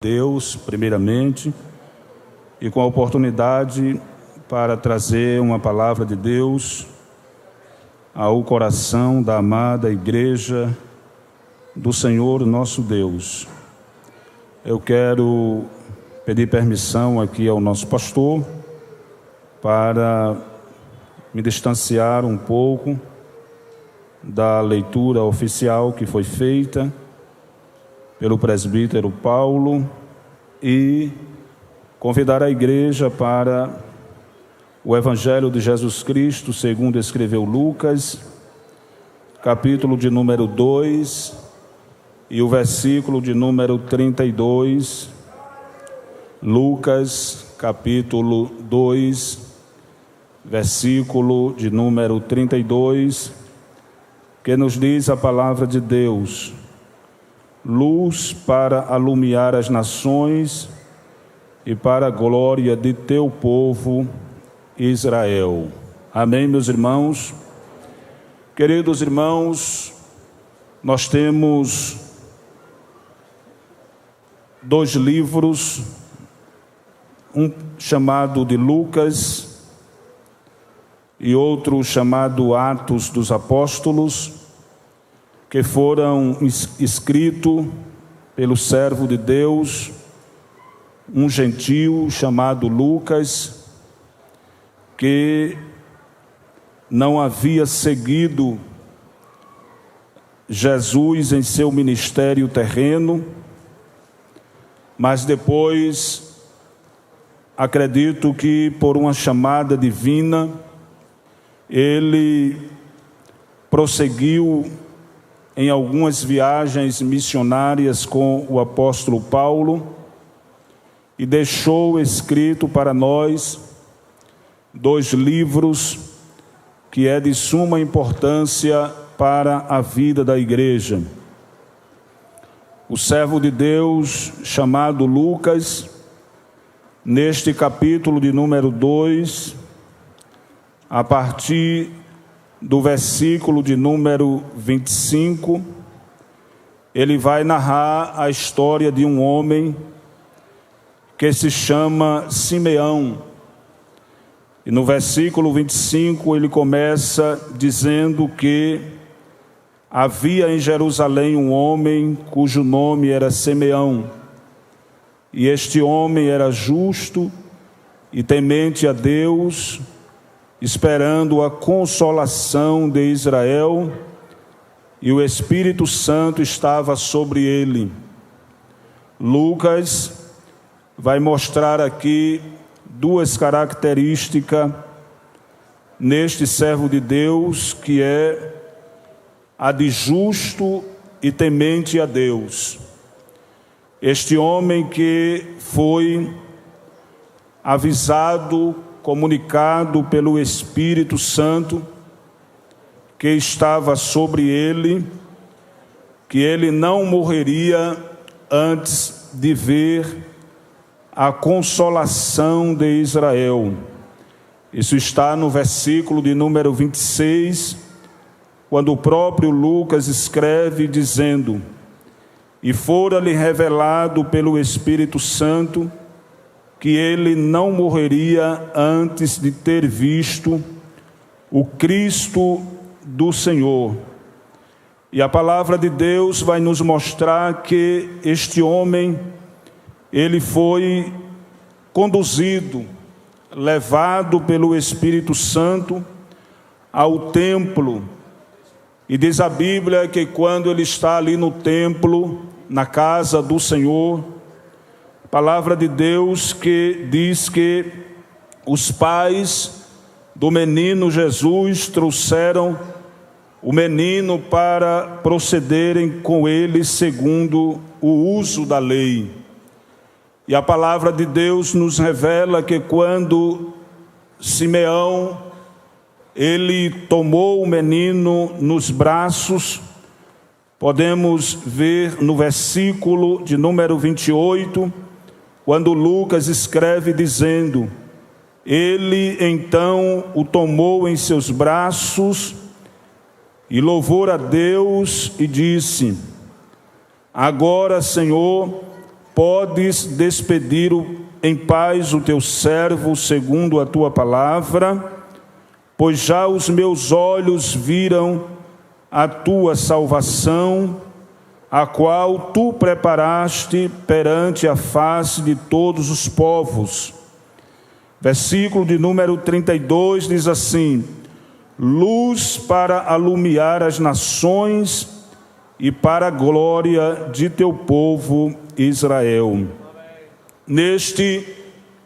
Deus, primeiramente, e com a oportunidade para trazer uma palavra de Deus ao coração da amada Igreja do Senhor nosso Deus. Eu quero pedir permissão aqui ao nosso pastor para me distanciar um pouco da leitura oficial que foi feita pelo presbítero Paulo e convidar a igreja para o Evangelho de Jesus Cristo, segundo escreveu Lucas, capítulo de número 2 e o versículo de número 32. Lucas, capítulo 2, versículo de número 32, que nos diz a palavra de Deus: luz para alumiar as nações e para a glória de teu povo Israel. Amém, meus irmãos? Queridos irmãos, nós temos dois livros, um chamado de Lucas e outro chamado Atos dos Apóstolos, que foram escritos pelo servo de Deus, um gentio chamado Lucas, que não havia seguido Jesus em seu ministério terreno, mas depois, acredito que por uma chamada divina, ele prosseguiu em algumas viagens missionárias com o apóstolo Paulo e deixou escrito para nós dois livros que é de suma importância para a vida da igreja. O servo de Deus chamado Lucas, neste capítulo de número 2, a partir do versículo de número 25, ele vai narrar a história de um homem que se chama Simeão. E no versículo 25 ele começa dizendo que havia em Jerusalém um homem cujo nome era Simeão. E este homem era justo e temente a Deus, esperando a consolação de Israel, e o Espírito Santo estava sobre ele. Lucas vai mostrar aqui duas características neste servo de Deus, que é a de justo e temente a Deus. Este homem que foi avisado, comunicado pelo Espírito Santo, que estava sobre ele, que ele não morreria antes de ver a consolação de Israel. Isso está no versículo de número 26, quando o próprio Lucas escreve dizendo: e fora-lhe revelado pelo Espírito Santo que ele não morreria antes de ter visto o Cristo do Senhor. E a palavra de Deus vai nos mostrar que este homem, ele foi conduzido, levado pelo Espírito Santo ao templo. E diz a Bíblia que quando ele está ali no templo, na casa do Senhor, a palavra de Deus que diz que os pais do menino Jesus trouxeram o menino para procederem com ele segundo o uso da lei. E a palavra de Deus nos revela que quando Simeão, ele tomou o menino nos braços, podemos ver no versículo de número 28, quando Lucas escreve dizendo: ele então o tomou em seus braços e louvou a Deus e disse: agora, Senhor, podes despedir em paz o teu servo segundo a tua palavra, pois já os meus olhos viram a tua salvação, a qual tu preparaste perante a face de todos os povos. Versículo de número 32 diz assim: luz para alumiar as nações e para a glória de teu povo Israel. Neste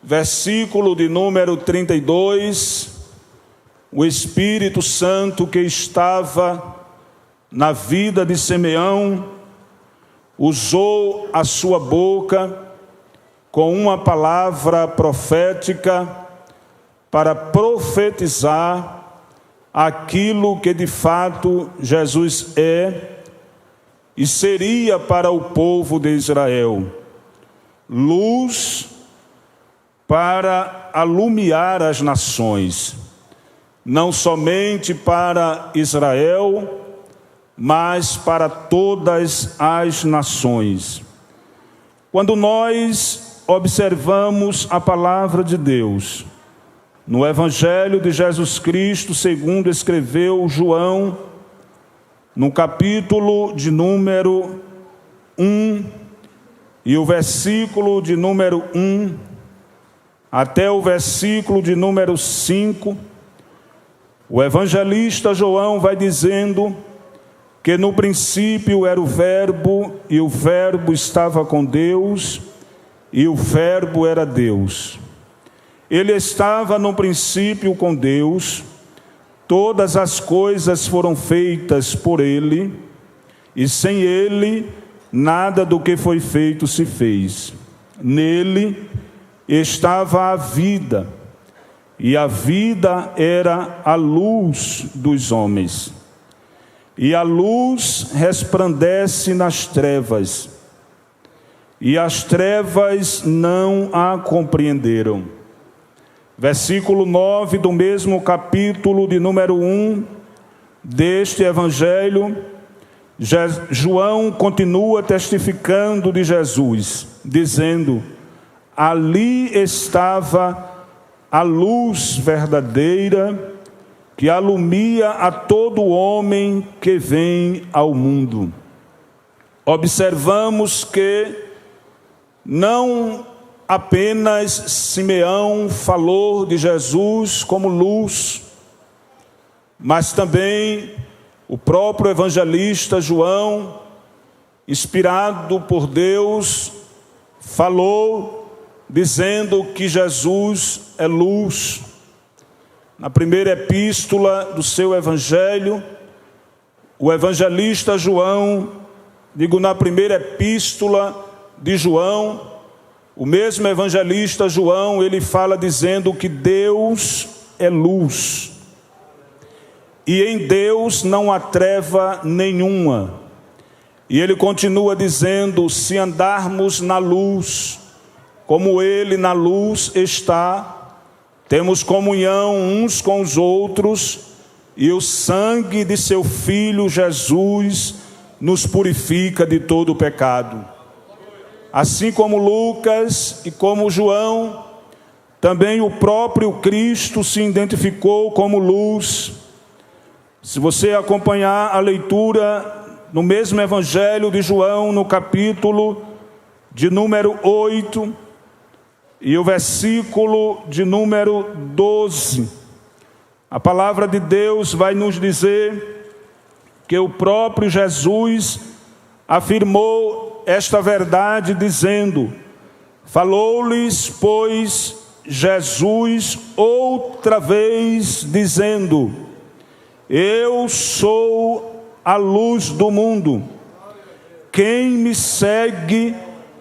versículo de número 32, o Espírito Santo que estava na vida de Simeão usou a sua boca com uma palavra profética para profetizar aquilo que de fato Jesus é e seria para o povo de Israel. Luz para alumiar as nações, não somente para Israel, mas para todas as nações. Quando nós observamos a palavra de Deus, no Evangelho de Jesus Cristo, segundo escreveu João, no capítulo de número 1, e o versículo de número 1, até o versículo de número 5, o evangelista João vai dizendo que no princípio era o Verbo, e o Verbo estava com Deus, e o Verbo era Deus. Ele estava no princípio com Deus, todas as coisas foram feitas por ele, e sem ele, nada do que foi feito se fez. Nele estava a vida, e a vida era a luz dos homens. E a luz resplandece nas trevas, e as trevas não a compreenderam. Versículo 9 do mesmo capítulo de número 1 deste Evangelho, João continua testificando de Jesus, dizendo: ali estava a luz verdadeira, que alumia a todo homem que vem ao mundo. Observamos que não apenas Simeão falou de Jesus como luz, mas também o próprio evangelista João, inspirado por Deus, falou dizendo que Jesus é luz. Na primeira epístola do seu evangelho, o evangelista João, na primeira epístola de João, o mesmo evangelista João, ele fala dizendo que Deus é luz, e em Deus não há treva nenhuma. E ele continua dizendo: se andarmos na luz, como ele na luz está, temos comunhão uns com os outros, e o sangue de seu Filho Jesus nos purifica de todo o pecado. Assim como Lucas e como João, também o próprio Cristo se identificou como luz. Se você acompanhar a leitura no mesmo Evangelho de João, no capítulo de número 8, e o versículo de número 12, a palavra de Deus vai nos dizer que o próprio Jesus afirmou esta verdade dizendo: falou-lhes, pois, Jesus outra vez, dizendo: eu sou a luz do mundo. Quem me segue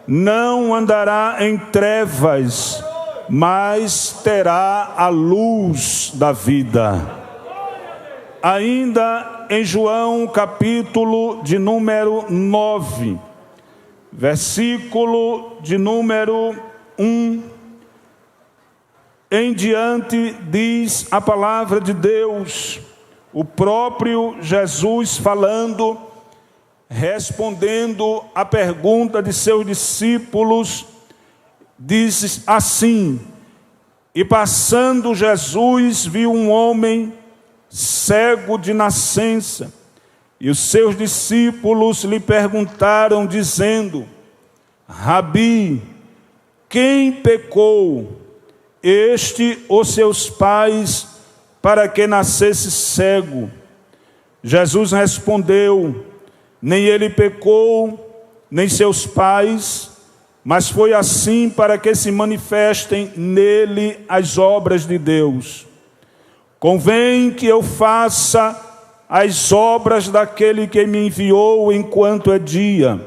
não andará em trevas, mas terá a luz da vida. Ainda em João, capítulo de número 9, versículo de número 1 em diante, diz a palavra de Deus, o próprio Jesus falando, respondendo à pergunta de seus discípulos, diz assim: e passando Jesus viu um homem cego de nascença, e os seus discípulos lhe perguntaram, dizendo: Rabi, quem pecou, este ou seus pais, para que nascesse cego? Jesus respondeu: nem ele pecou, nem seus pais, mas foi assim para que se manifestem nele as obras de Deus. Convém que eu faça as obras daquele que me enviou enquanto é dia.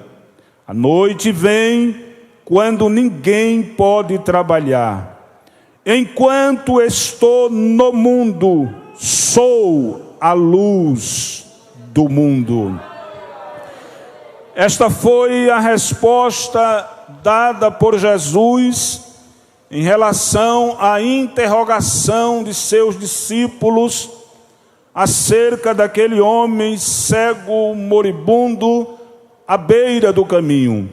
A noite vem, quando ninguém pode trabalhar. Enquanto estou no mundo, sou a luz do mundo. Esta foi a resposta dada por Jesus em relação à interrogação de seus discípulos acerca daquele homem cego, moribundo, à beira do caminho.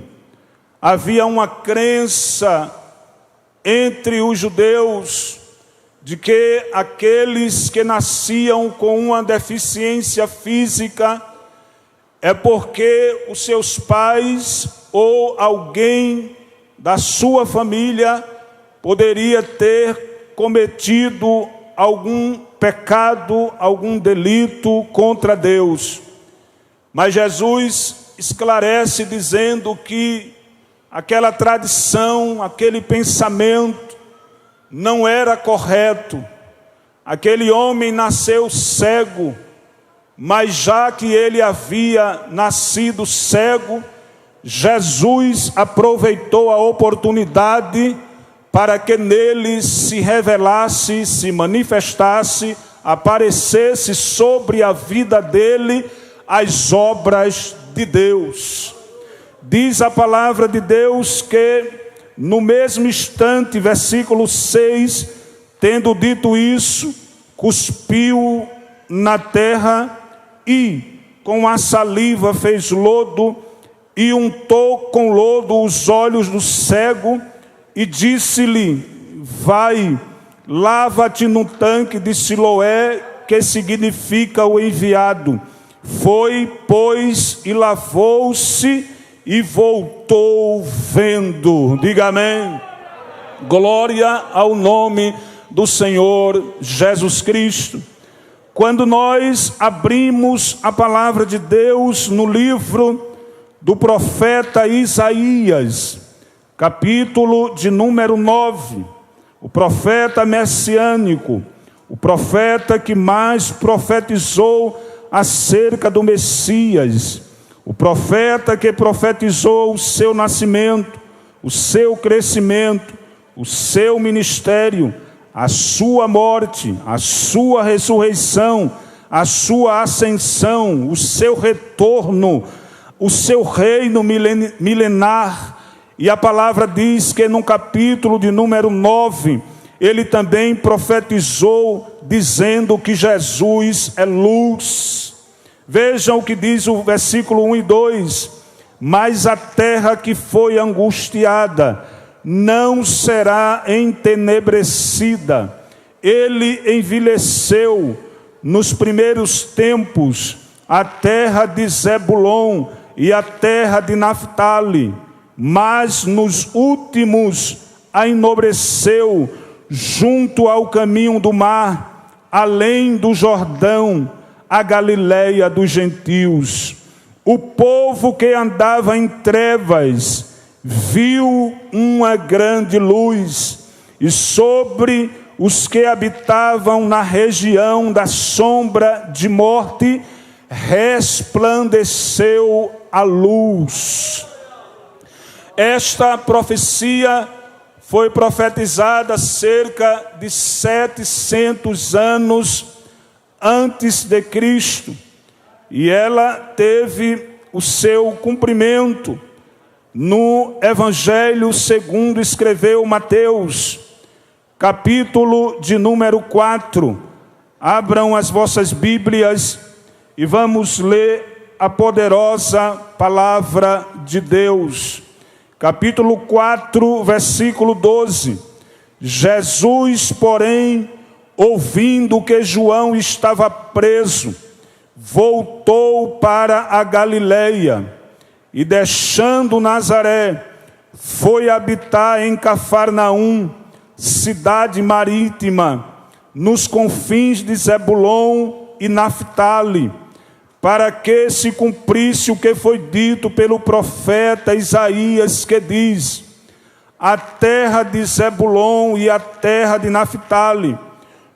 Havia uma crença entre os judeus de que aqueles que nasciam com uma deficiência física é porque os seus pais ou alguém da sua família poderia ter cometido algum pecado, algum delito contra Deus. Mas Jesus esclarece dizendo que aquela tradição, aquele pensamento não era correto. Aquele homem nasceu cego, mas já que ele havia nascido cego, Jesus aproveitou a oportunidade para que nele se revelasse, se manifestasse, aparecesse sobre a vida dele as obras de Deus. Diz a palavra de Deus que no mesmo instante, versículo 6, tendo dito isso, cuspiu na terra e com a saliva fez lodo e untou com lodo os olhos do cego e disse-lhe: vai, lava-te no tanque de Siloé, que significa o enviado. Foi, pois, e lavou-se e voltou vendo. Diga amém. Glória ao nome do Senhor Jesus Cristo. Quando nós abrimos a palavra de Deus no livro do profeta Isaías, capítulo de número 9, o profeta messiânico, o profeta que mais profetizou acerca do Messias, o profeta que profetizou o seu nascimento, o seu crescimento, o seu ministério, a sua morte, a sua ressurreição, a sua ascensão, o seu retorno, o seu reino milenar. E a palavra diz que no capítulo de número 9, ele também profetizou dizendo que Jesus é luz. Vejam o que diz o versículo 1 e 2. Mas a terra que foi angustiada não será entenebrecida. Ele envelheceu nos primeiros tempos a terra de Zebulon e a terra de Naftali, mas nos últimos a enobreceu junto ao caminho do mar, além do Jordão, a Galileia dos gentios. O povo que andava em trevas viu uma grande luz, e sobre os que habitavam na região da sombra de morte resplandeceu a luz. Esta profecia foi profetizada cerca de 700 anos antes de Cristo, e ela teve o seu cumprimento no Evangelho segundo escreveu Mateus, capítulo de número 4. Abram as vossas Bíblias e vamos ler a poderosa palavra de Deus. Capítulo 4, versículo 12. Jesus, porém, ouvindo que João estava preso, voltou para a Galileia e, deixando Nazaré, foi habitar em Cafarnaum, cidade marítima, nos confins de Zebulon e Naftali, para que se cumprisse o que foi dito pelo profeta Isaías, que diz: a terra de Zebulon e a terra de Naftali,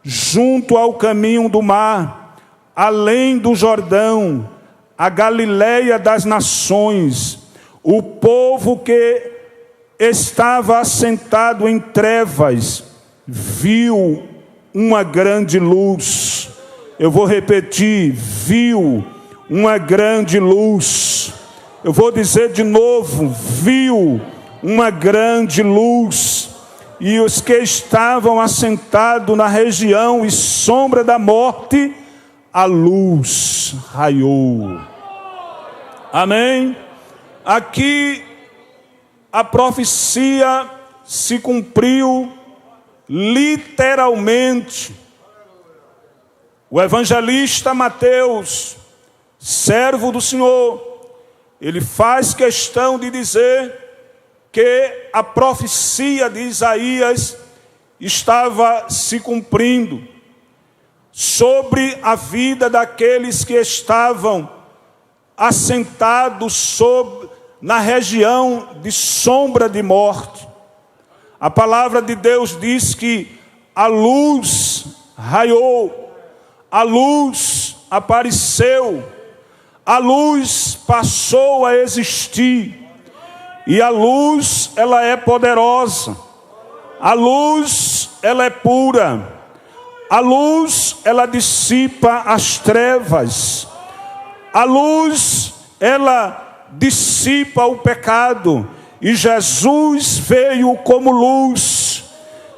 junto ao caminho do mar, além do Jordão, a Galileia das nações, o povo que estava assentado em trevas viu uma grande luz. Eu vou repetir: viu uma grande luz. Eu vou dizer de novo: viu uma grande luz. E os que estavam assentados na região e sombra da morte, a luz raiou. Amém? Aqui a profecia se cumpriu literalmente. O evangelista Mateus, servo do Senhor, ele faz questão de dizer que a profecia de Isaías estava se cumprindo sobre a vida daqueles que estavam assentados na região de sombra de morte. A palavra de Deus diz que a luz raiou, a luz apareceu, a luz passou a existir. E a luz, ela é poderosa. A luz, ela é pura. A luz, ela dissipa as trevas. A luz, ela dissipa o pecado. E Jesus veio como luz.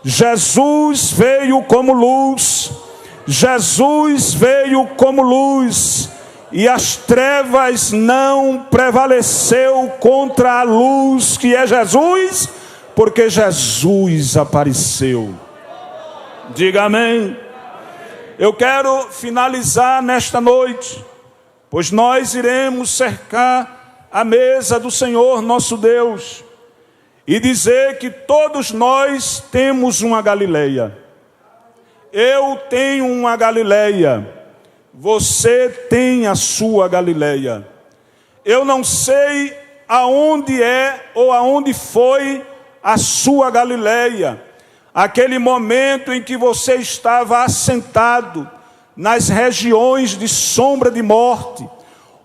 Jesus veio como luz. Jesus veio como luz. E as trevas não prevaleceu contra a luz que é Jesus, porque Jesus apareceu. Diga amém. Eu quero finalizar nesta noite, pois nós iremos cercar a mesa do Senhor nosso Deus e dizer que todos nós temos uma Galileia. Eu tenho uma Galileia. Você tem a sua Galileia. Eu não sei aonde é ou aonde foi a sua Galileia. Aquele momento em que você estava assentado nas regiões de sombra de morte,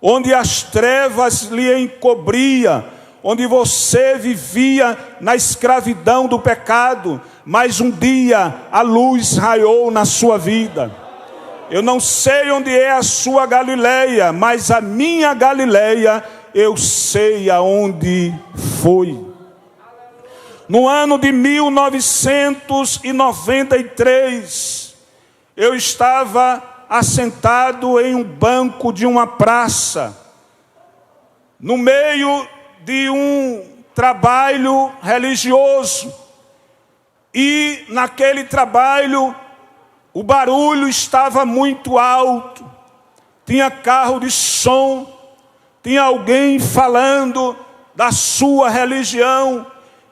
onde as trevas lhe encobria, onde você vivia na escravidão do pecado, mas um dia a luz raiou na sua vida. Eu não sei onde é a sua Galileia, mas a minha Galileia eu sei aonde foi. No ano de 1993, eu estava assentado em um banco de uma praça, no meio de um trabalho religioso. E naquele trabalho, o barulho estava muito alto, tinha carro de som, tinha alguém falando da sua religião,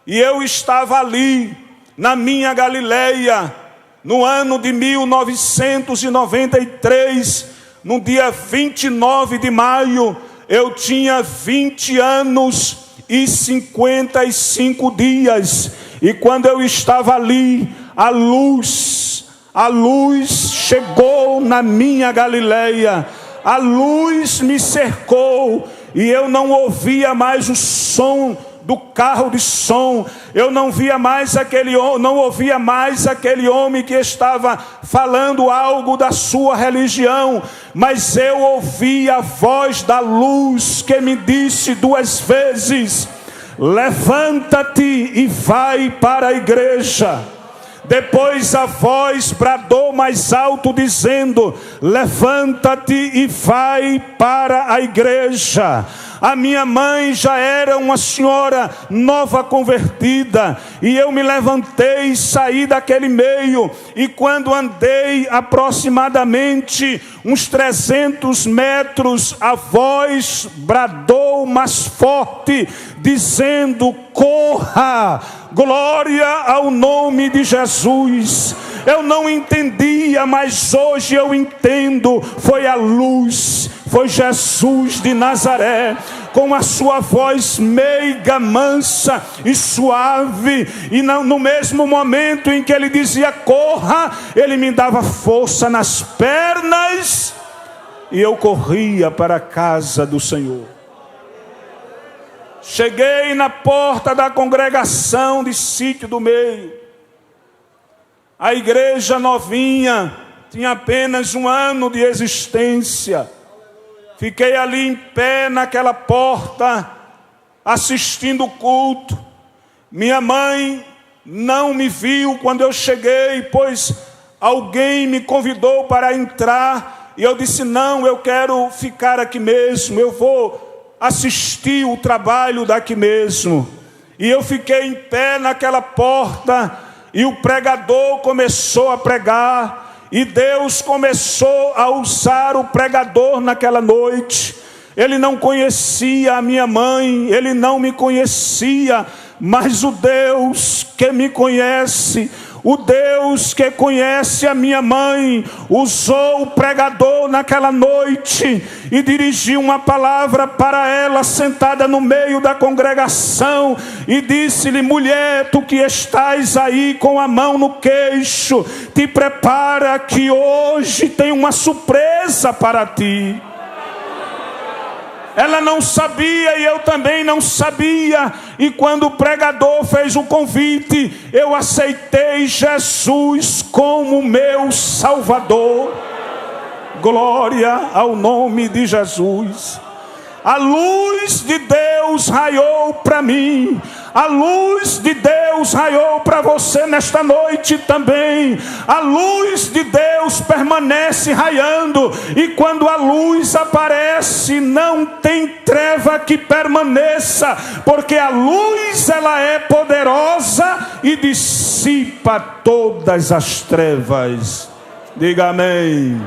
e eu estava ali, na minha Galileia, no ano de 1993, no dia 29 de maio, eu tinha 20 anos e 55 dias, e quando eu estava ali, a luz chegou na minha Galileia, a luz me cercou, e eu não ouvia mais o som do carro de som, eu não ouvia mais aquele homem que estava falando algo da sua religião, mas eu ouvi a voz da luz que me disse 2 vezes: levanta-te e vai para a igreja. Depois a voz bradou mais alto, dizendo: levanta-te e vai para a igreja. A minha mãe já era uma senhora nova convertida, e eu me levantei e saí daquele meio, e quando andei aproximadamente uns 300 metros, a voz bradou mais forte, dizendo: corra, glória ao nome de Jesus. Eu não entendia, mas hoje eu entendo. Foi a luz, foi Jesus de Nazaré, com a sua voz meiga, mansa e suave. E no mesmo momento em que ele dizia corra, ele me dava força nas pernas, e eu corria para a casa do Senhor. Cheguei na porta da congregação de Sítio do Meio. A igreja novinha, tinha apenas 1 ano de existência. Fiquei ali em pé naquela porta, assistindo o culto. Minha mãe não me viu quando eu cheguei, pois alguém me convidou para entrar. E eu disse: não, eu quero ficar aqui mesmo, eu vou assistir o trabalho daqui mesmo. E eu fiquei em pé naquela porta, e o pregador começou a pregar, e Deus começou a usar o pregador naquela noite. Ele não conhecia a minha mãe, ele não me conhecia, mas o Deus que me conhece, o Deus que conhece a minha mãe, usou o pregador naquela noite e dirigiu uma palavra para ela sentada no meio da congregação, e disse-lhe: mulher, tu que estás aí com a mão no queixo, te prepara que hoje tem uma surpresa para ti. Ela não sabia e eu também não sabia. E quando o pregador fez o convite, eu aceitei Jesus como meu Salvador. Glória ao nome de Jesus. A luz de Deus raiou para mim. A luz de Deus raiou para você nesta noite também. A luz de Deus permanece raiando. E quando a luz aparece, não tem treva que permaneça. Porque a luz, ela é poderosa e dissipa todas as trevas. Diga amém.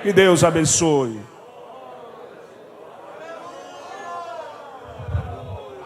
Que Deus abençoe.